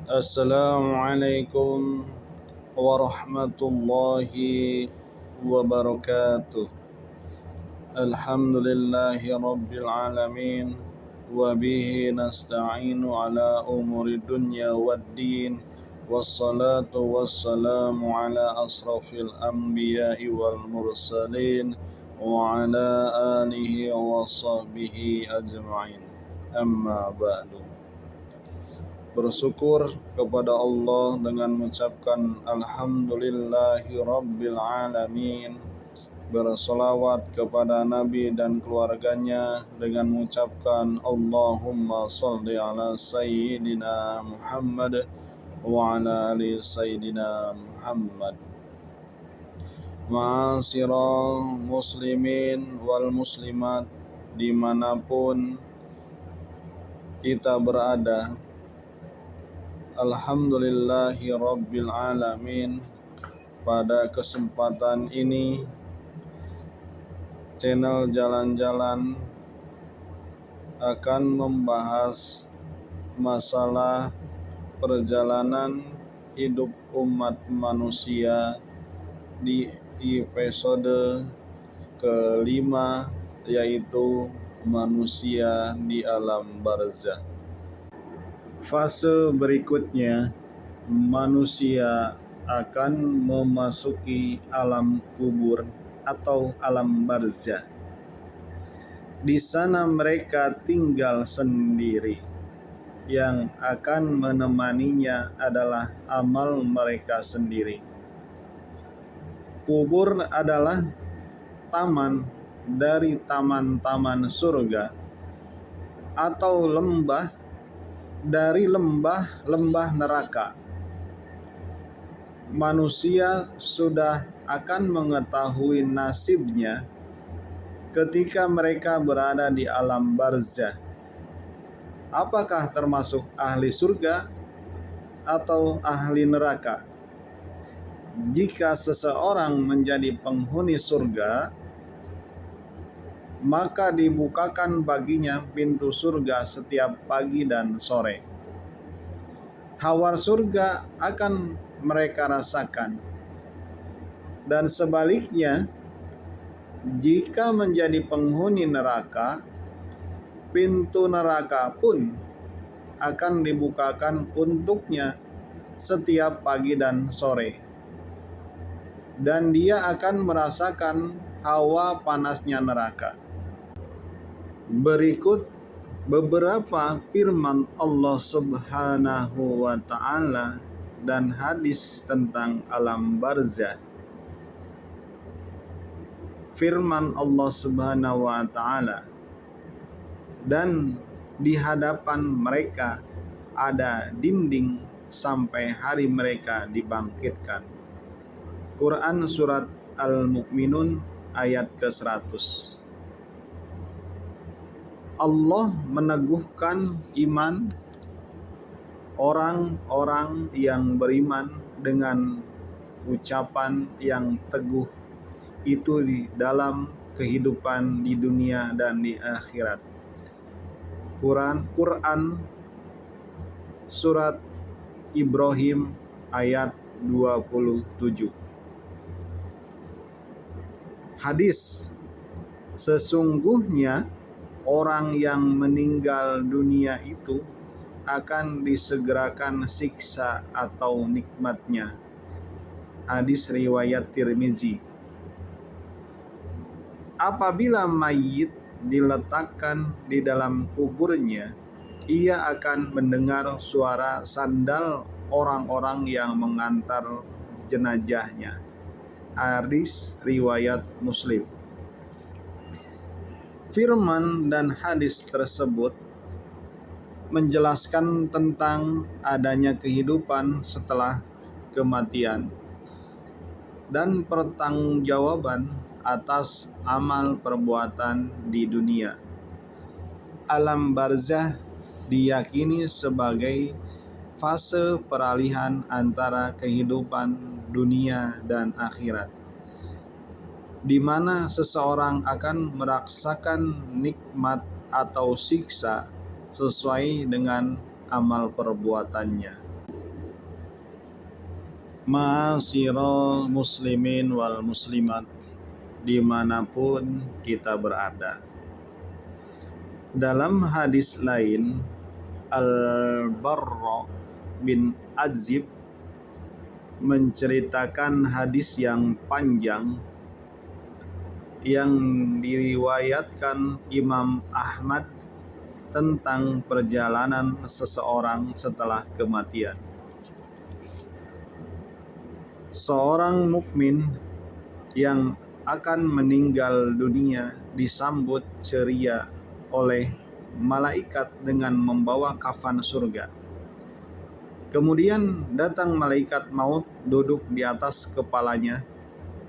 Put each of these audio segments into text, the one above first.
Assalamualaikum warahmatullahi wabarakatuh. Alhamdulillahi rabbil alamin. Wabihi nasta'inu ala umuri dunya waddin. Wassalatu wassalamu ala asrafil anbiya'i wal mursalin. Wa ala alihi wa sahbihi ajma'in. Amma ba'du. Bersyukur kepada Allah dengan mengucapkan Alhamdulillahi Rabbil Alamin. Bersolawat kepada Nabi dan keluarganya dengan mengucapkan Allahumma salli ala Sayyidina Muhammad wa ala ali Sayyidina Muhammad. Ma'asyiral muslimin wal muslimat dimanapun kita berada, Alhamdulillahi Rabbil Alamin. Pada kesempatan ini channel Jalan-Jalan akan membahas masalah perjalanan hidup umat manusia di episode kelima, yaitu manusia di alam barzah. Fase berikutnya, manusia akan memasuki alam kubur atau alam barzah. Di sana mereka tinggal sendiri. Yang akan menemaninya adalah amal mereka sendiri. Kubur adalah taman dari taman-taman surga atau lembah dari lembah-lembah neraka. Manusia sudah akan mengetahui nasibnya ketika mereka berada di alam barzah. Apakah termasuk ahli surga atau ahli neraka? Jika seseorang menjadi penghuni surga, maka dibukakan baginya pintu surga setiap pagi dan sore. Hawa surga akan mereka rasakan. Dan sebaliknya, jika menjadi penghuni neraka, pintu neraka pun akan dibukakan untuknya setiap pagi dan sore. Dan dia akan merasakan hawa panasnya neraka. Berikut beberapa firman Allah Subhanahu wa ta'ala dan hadis tentang alam barzah. Firman Allah Subhanahu wa ta'ala, dan di hadapan mereka ada dinding sampai hari mereka dibangkitkan. Quran surat Al-Mu'minun ayat ke-100. Allah meneguhkan iman orang-orang yang beriman dengan ucapan yang teguh itu di dalam kehidupan di dunia dan di akhirat. Quran surat Ibrahim ayat 27. Hadis, sesungguhnya orang yang meninggal dunia itu akan disegerakan siksa atau nikmatnya. Hadis riwayat Tirmizi. Apabila mayit diletakkan di dalam kuburnya, ia akan mendengar suara sandal orang-orang yang mengantar jenazahnya. Hadis riwayat Muslim. Firman dan hadis tersebut menjelaskan tentang adanya kehidupan setelah kematian dan pertanggungjawaban atas amal perbuatan di dunia. Alam barzah diyakini sebagai fase peralihan antara kehidupan dunia dan akhirat, di mana seseorang akan merasakan nikmat atau siksa sesuai dengan amal perbuatannya. Ma'asyiral muslimin wal muslimat, dimanapun kita berada. Dalam hadis lain, Al-Barra bin Azib menceritakan hadis yang panjang yang diriwayatkan Imam Ahmad tentang perjalanan seseorang setelah kematian. Seorang mukmin yang akan meninggal dunia disambut ceria oleh malaikat dengan membawa kafan surga. Kemudian datang malaikat maut duduk di atas kepalanya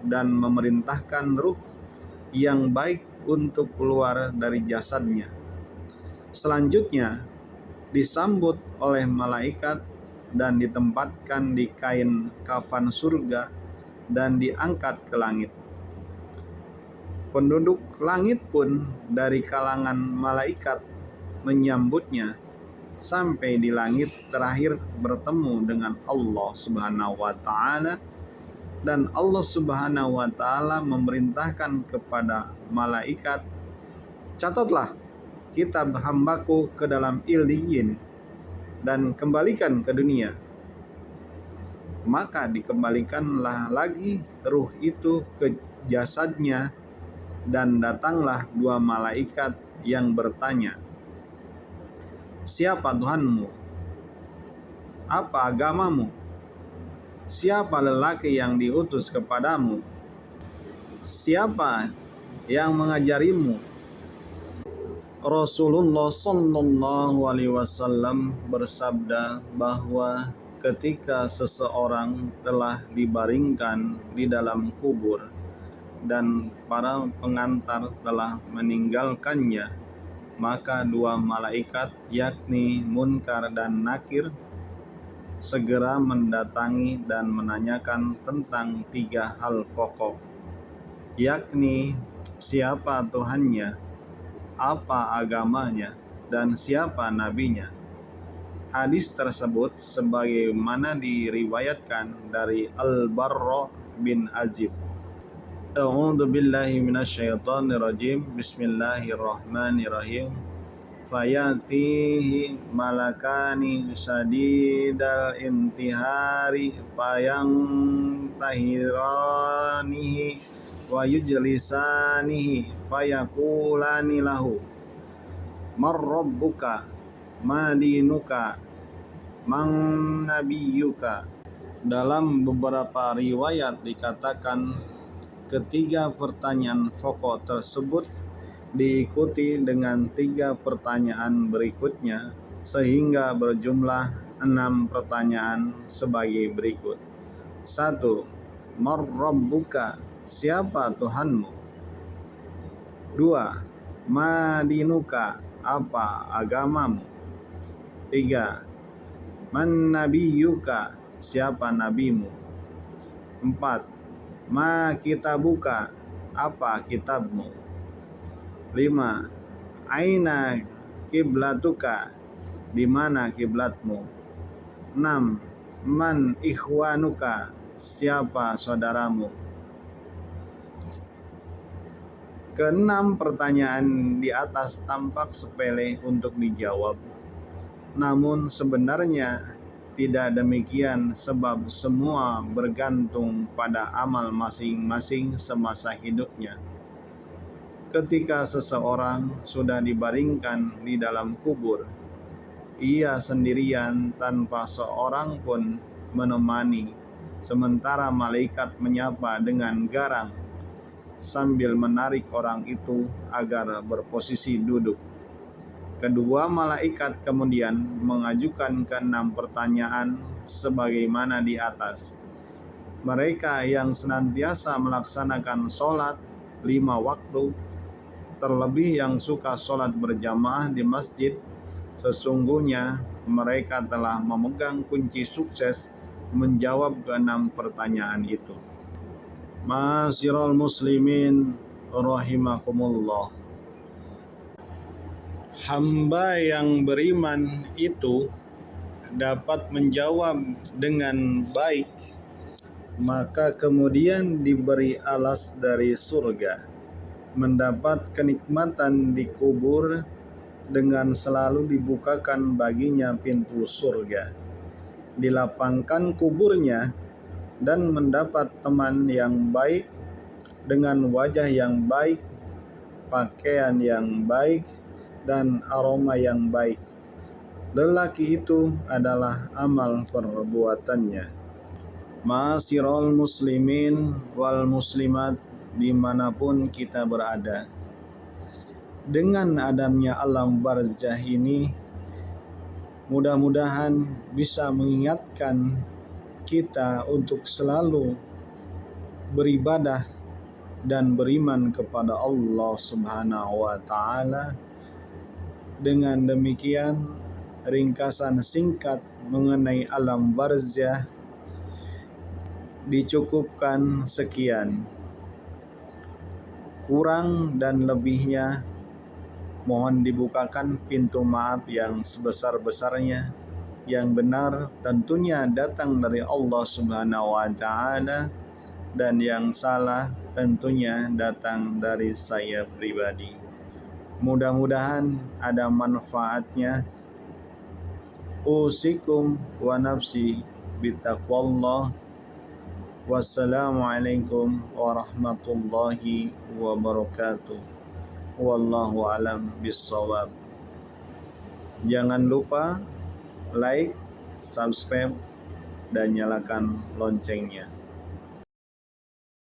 dan memerintahkan ruh yang baik untuk keluar dari jasadnya. Selanjutnya disambut oleh malaikat dan ditempatkan di kain kafan surga dan diangkat ke langit. Penduduk langit pun dari kalangan malaikat menyambutnya sampai di langit terakhir bertemu dengan Allah Subhanahu wa taala, dan Allah Subhanahu wa taala memerintahkan kepada malaikat, "Catatlah kitab hambaku ke dalam illiyin dan kembalikan ke dunia." Maka dikembalikanlah lagi ruh itu ke jasadnya, dan datanglah dua malaikat yang bertanya, "Siapa Tuhanmu? Apa agamamu? Siapa lelaki yang diutus kepadamu? Siapa yang mengajarimu?" Rasulullah Sallallahu Alaihi Wasallam bersabda bahwa ketika seseorang telah dibaringkan di dalam kubur dan para pengantar telah meninggalkannya, maka dua malaikat yakni Munkar dan Nakir segera mendatangi dan menanyakan tentang tiga hal pokok, yakni siapa Tuhannya, apa agamanya, dan siapa nabinya. Hadis tersebut sebagaimana diriwayatkan dari Al-Barra bin Azib. A'udzu billahi minasyaitonir rajim. Bismillahirrahmanirrahim. Fayatihi malakani syadidal intihari fayantahiranihi wa yujlisanihi fayakulani lahu, "Man rabbuka? Ma dinuka? Man nabiyuka?" Dalam beberapa riwayat dikatakan ketiga pertanyaan pokok tersebut diikuti dengan tiga pertanyaan berikutnya sehingga berjumlah 6 pertanyaan sebagai berikut. 1. Man rabbuka? Siapa Tuhanmu? 2. Ma dinuka? Apa agamamu? 3. Man nabiyuka? Siapa nabimu? 4. Ma kitabuka? Apa kitabmu? 5. Aina kiblatuka? Di mana kiblatmu? 6. Man ikhwanuka? Siapa saudaramu? Keenam pertanyaan di atas tampak sepele untuk dijawab. Namun sebenarnya tidak demikian, sebab semua bergantung pada amal masing-masing semasa hidupnya. Ketika seseorang sudah dibaringkan di dalam kubur, ia sendirian tanpa seorang pun menemani, sementara malaikat menyapa dengan garang sambil menarik orang itu agar berposisi duduk. Kedua malaikat kemudian mengajukan ke-6 pertanyaan sebagaimana di atas. Mereka yang senantiasa melaksanakan sholat 5 waktu, terlebih yang suka sholat berjamaah di masjid, sesungguhnya mereka telah memegang kunci sukses menjawab ke-6 pertanyaan itu. Ma'asyiral muslimin rahimakumullah. Hamba yang beriman itu dapat menjawab dengan baik maka kemudian diberi alas dari surga, mendapat kenikmatan di kubur dengan selalu dibukakan baginya pintu surga, dilapangkan kuburnya dan mendapat teman yang baik dengan wajah yang baik, pakaian yang baik, dan aroma yang baik. Lelaki itu adalah amal perbuatannya. Ma'asyiral muslimin wal muslimat dimanapun kita berada, dengan adanya alam barzah ini mudah-mudahan bisa mengingatkan kita untuk selalu beribadah dan beriman kepada Allah Subhanahu wa taala. Dengan demikian, ringkasan singkat mengenai alam barzah dicukupkan sekian. Kurang dan lebihnya mohon dibukakan pintu maaf yang sebesar-besarnya. Yang benar tentunya datang dari Allah Subhanahu wa taala, dan yang salah tentunya datang dari saya pribadi. Mudah-mudahan ada manfaatnya. Usikum wa nafsi bittaqwallah. Wassalamualaikum warahmatullahi wabarakatuh. Wallahu alam bissawab. Jangan lupa like, subscribe, dan nyalakan loncengnya.